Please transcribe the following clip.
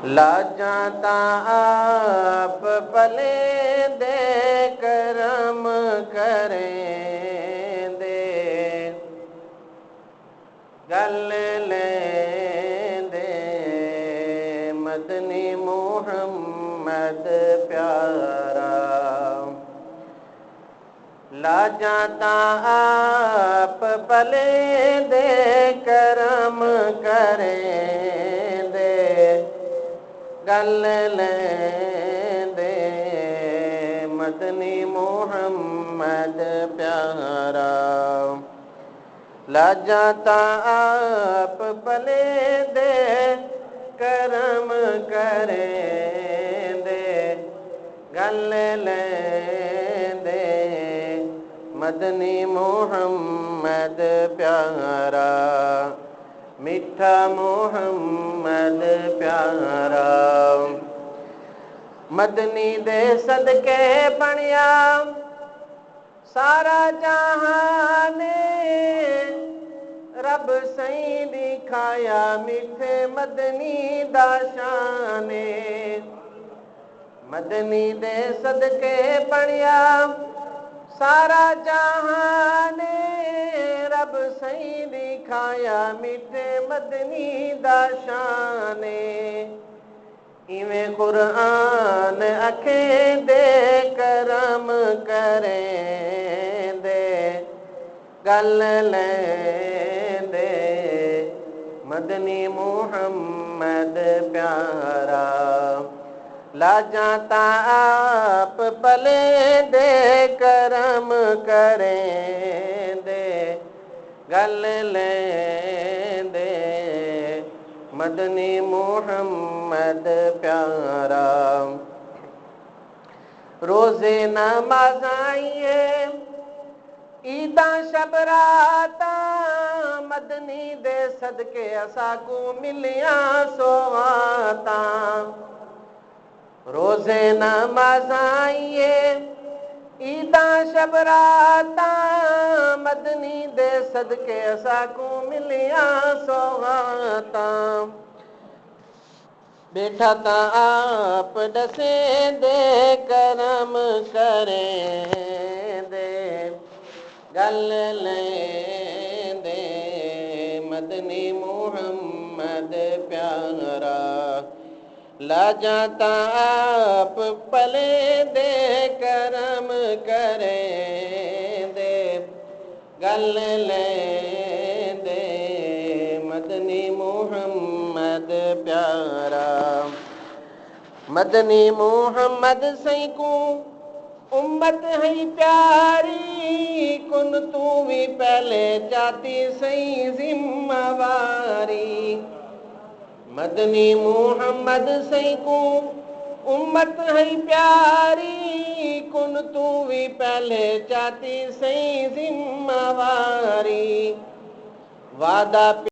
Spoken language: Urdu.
لاجاں تاں آپ پلے دے کرم کریں دے گل لیں دے مدنی محمد پیارا لاجاں تاں آپ پلے دے کرم کریں دے گل لیں دے مدنی محمد پیارا لاجاں تاں آپ پلے دے کرم کریں دے گل لیں دے مدنی محمد پیارا میٹھا محمد پیارا مدنی دے صدقے بنیا سارا جہان رب سائیں دکھایا میٹھے مدنی دا شان مدنی دے صدقے بنیا سارا جہان رب سائیں دکھایا میٹھے مدنی دا شان ایویں قرآن اکھیں دے کرم کریں دے گل لیں دے مدنی محمد پیارا لاجاں تاں آپ پلے دے کرم کریں دے گل لیں دے مدنی محمد پیارا روزے نماز آئیے عیداں شب راتاں مدنی دے صدقے اساں کو ملیاں سواتاں روزے نماز آئیے عیداں شب راتاں مدنی دے صدقے اساں کو ملیاں سواتاں بیٹھا تاں آپ ڈسیں دے کرم کریں دے گل لیں دے مدنی محمد پیارا لاجاں تاں آپ پلے دے کرم کریں دے گل لیں دے مدنی محمد پیارا مدنی محمد سائیں کو امت ہے پیاری کن تو بھی پہلے جاتی سائیں ذمہ واری مدنی محمد سائیں کو امت ہے پیاری کن تو بھی پہلے جاتی سائیں ذمہ واری وعدہ